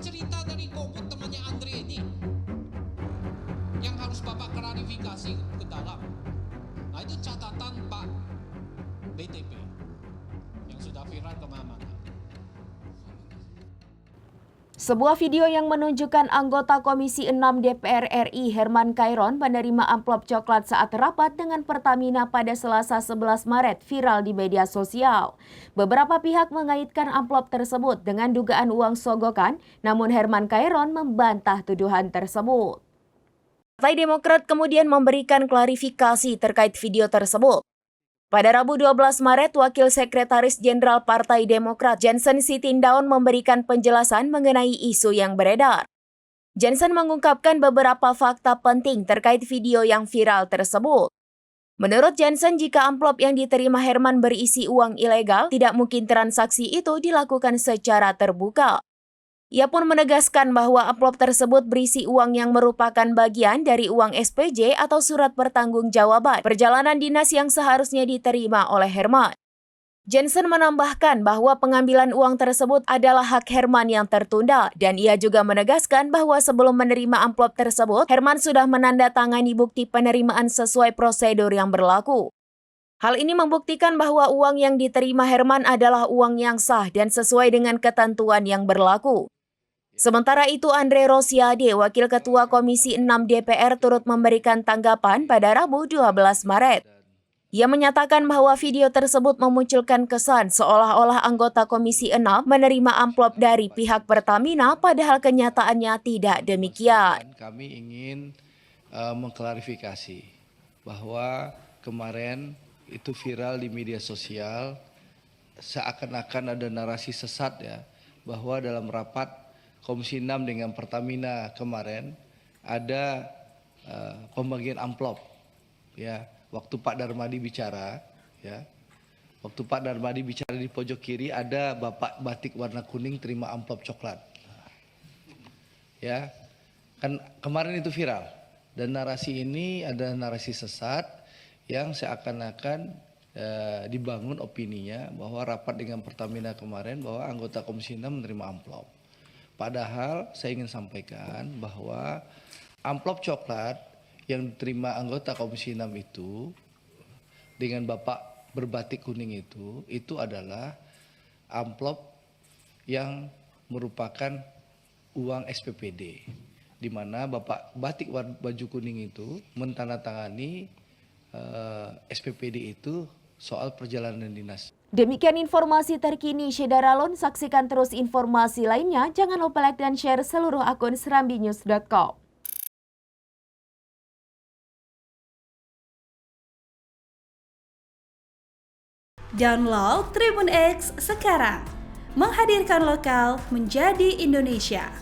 cerita dari GoFood temannya Andre ini yang harus Bapak klarifikasi ke dalam. Nah, itu catatan Pak BTP yang sudah viral kemana-mana. Sebuah video yang menunjukkan anggota Komisi 6 DPR RI Herman Kairon menerima amplop coklat saat rapat dengan Pertamina pada Selasa 11 Maret viral di media sosial. Beberapa pihak mengaitkan amplop tersebut dengan dugaan uang sogokan, namun Herman Kairon membantah tuduhan tersebut. Partai Demokrat kemudian memberikan klarifikasi terkait video tersebut. Pada Rabu 12 Maret, Wakil Sekretaris Jenderal Partai Demokrat Janssen Sittindaun memberikan penjelasan mengenai isu yang beredar. Janssen mengungkapkan beberapa fakta penting terkait video yang viral tersebut. Menurut Janssen, jika amplop yang diterima Herman berisi uang ilegal, tidak mungkin transaksi itu dilakukan secara terbuka. Ia pun menegaskan bahwa amplop tersebut berisi uang yang merupakan bagian dari uang SPJ atau surat pertanggungjawaban perjalanan dinas yang seharusnya diterima oleh Herman. Janssen menambahkan bahwa pengambilan uang tersebut adalah hak Herman yang tertunda dan ia juga menegaskan bahwa sebelum menerima amplop tersebut, Herman sudah menandatangani bukti penerimaan sesuai prosedur yang berlaku. Hal ini membuktikan bahwa uang yang diterima Herman adalah uang yang sah dan sesuai dengan ketentuan yang berlaku. Sementara itu, Andre Rosiade, Wakil Ketua Komisi 6 DPR turut memberikan tanggapan pada Rabu 12 Maret. Ia menyatakan bahwa video tersebut memunculkan kesan seolah-olah anggota Komisi 6 menerima amplop dari pihak Pertamina, padahal kenyataannya tidak demikian. Kami ingin mengklarifikasi bahwa kemarin itu viral di media sosial, seakan-akan ada narasi sesat ya, bahwa dalam rapat Komisi 6 dengan Pertamina kemarin ada pembagian amplop ya. Waktu Pak Darmadi bicara ya. Waktu Pak Darmadi bicara di pojok kiri ada Bapak batik warna kuning terima amplop coklat. Ya. Kan kemarin itu viral dan narasi ini ada narasi sesat yang seakan-akan dibangun opininya bahwa rapat dengan Pertamina kemarin bahwa anggota Komisi 6 menerima amplop. Padahal saya ingin sampaikan bahwa amplop coklat yang diterima anggota Komisi 6 itu dengan Bapak berbatik kuning itu adalah amplop yang merupakan uang SPPD, di mana Bapak batik baju kuning itu mentandatangani SPPD itu soal perjalanan dinas. Demikian informasi terkini Syedaralun, saksikan terus informasi lainnya. Jangan lupa like dan share seluruh akun serambinews.com. Download Tribun X sekarang, menghadirkan lokal menjadi Indonesia.